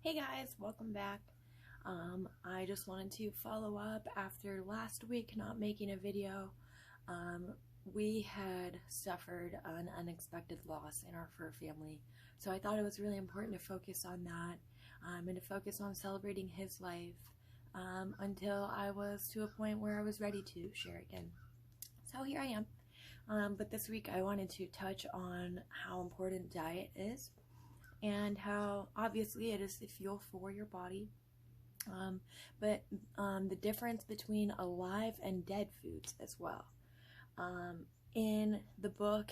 Hey guys, welcome back. I just wanted to follow up after last week not making a video. We had suffered an unexpected loss in our fur family, so I thought it was really important to focus on that and to focus on celebrating his life until I was to a point where I was ready to share again. So here I am. But this week I wanted to touch on how important diet is and how obviously it is the fuel for your body, but the difference between alive and dead foods as well. In the book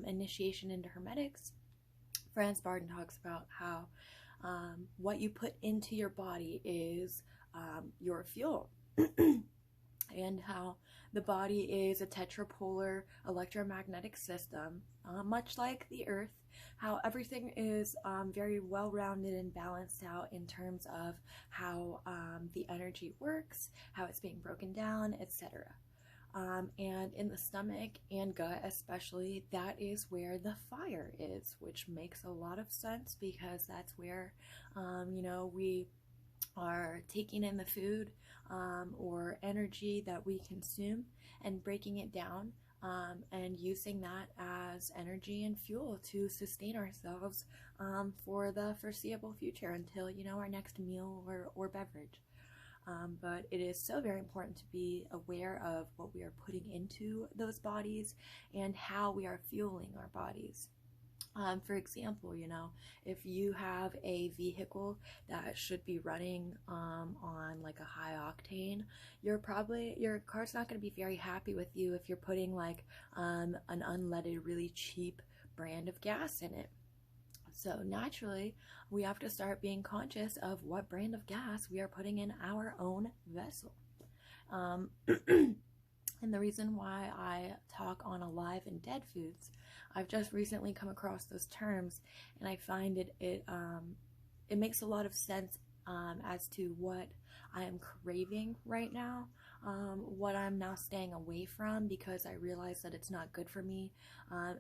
Initiation into Hermetics, Franz Barden talks about how what you put into your body is your fuel. And how the body is a tetrapolar electromagnetic system, much like the Earth, how everything is very well-rounded and balanced out in terms of how the energy works, how it's being broken down, etc. And in the stomach and gut especially, that is where the fire is, which makes a lot of sense because that's where, we are taking in the food or energy that we consume and breaking it down and using that as energy and fuel to sustain ourselves for the foreseeable future until, our next meal or beverage. But it is so very important to be aware of what we are putting into those bodies and how we are fueling our bodies. For example, if you have a vehicle that should be running on like a high octane, your car's not going to be very happy with you if you're putting like an unleaded, really cheap brand of gas in it. So naturally, we have to start being conscious of what brand of gas we are putting in our own vessel. And the reason why I talk on alive and dead foods, I've just recently come across those terms, and I find it makes a lot of sense as to what I am craving right now, what I'm now staying away from because I realize that it's not good for me,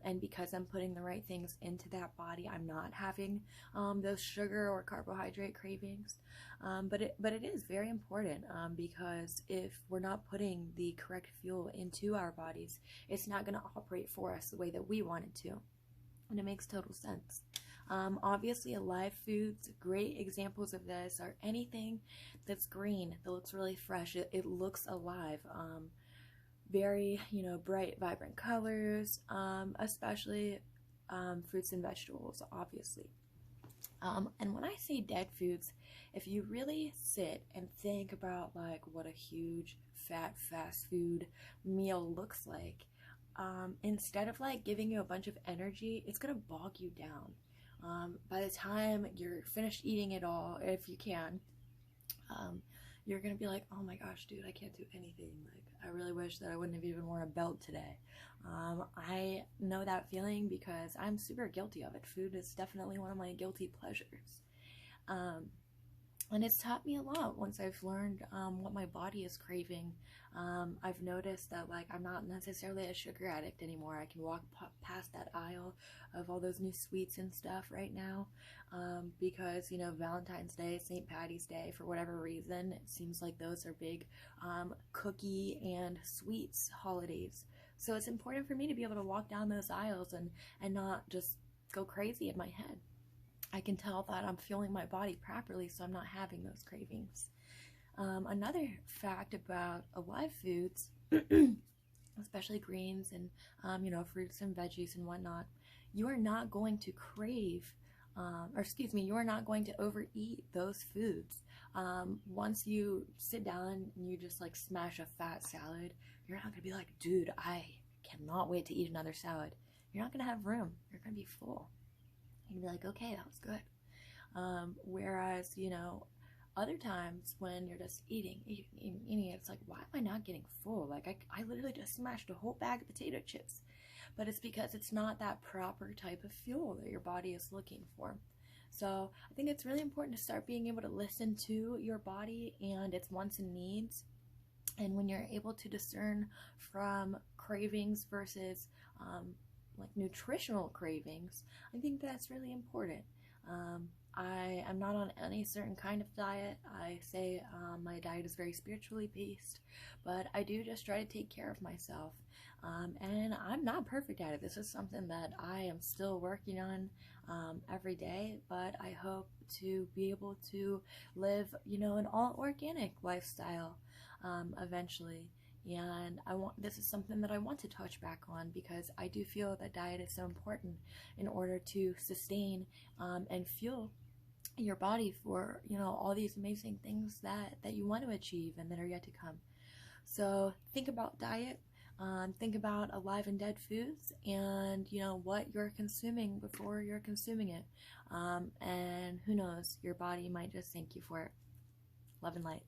and because I'm putting the right things into that body, I'm not having those sugar or carbohydrate cravings. But it is very important because if we're not putting the correct fuel into our bodies, it's not going to operate for us the way that we want it to, and it makes total sense. Obviously, alive foods, great examples of this are anything that's green, that looks really fresh, it looks alive, very, bright, vibrant colors, especially fruits and vegetables, obviously. And when I say dead foods, if you really sit and think about like what a huge fat fast food meal looks like, instead of like giving you a bunch of energy, it's gonna bog you down. By the time you're finished eating it all, if you can, you're gonna be like, oh my gosh, dude, I can't do anything. Like, I really wish that I wouldn't have even worn a belt today. I know that feeling because I'm super guilty of it. Food is definitely one of my guilty pleasures. And it's taught me a lot once I've learned what my body is craving. I've noticed that like I'm not necessarily a sugar addict anymore. I can walk past that aisle of all those new sweets and stuff right now because, Valentine's Day, St. Patty's Day, for whatever reason, it seems like those are big cookie and sweets holidays. So it's important for me to be able to walk down those aisles and not just go crazy in my head. I can tell that I'm fueling my body properly, so I'm not having those cravings. Another fact about alive foods, especially greens and, fruits and veggies and whatnot, you are not going to crave, you are not going to overeat those foods. Once you sit down and you just like smash a fat salad, you're not going to be like, dude, I cannot wait to eat another salad. You're not going to have room. You're going to be full. You'd be like, okay, that was good. Whereas, other times when you're just eating, it's like, why am I not getting full? Like, I literally just smashed a whole bag of potato chips. But it's because it's not that proper type of fuel that your body is looking for. So I think it's really important to start being able to listen to your body and its wants and needs. And when you're able to discern from cravings versus like nutritional cravings, I think that's really important. I am not on any certain kind of diet. I say my diet is very spiritually based, but I do just try to take care of myself. And I'm not perfect at it. This is something that I am still working on every day, but I hope to be able to live, an all organic lifestyle eventually. And this is something that I want to touch back on because I do feel that diet is so important in order to sustain and fuel your body for all these amazing things that you want to achieve and that are yet to come. So think about diet, think about alive and dead foods, and what you're consuming before you're consuming it, and who knows, your body might just thank you for it. Love and light.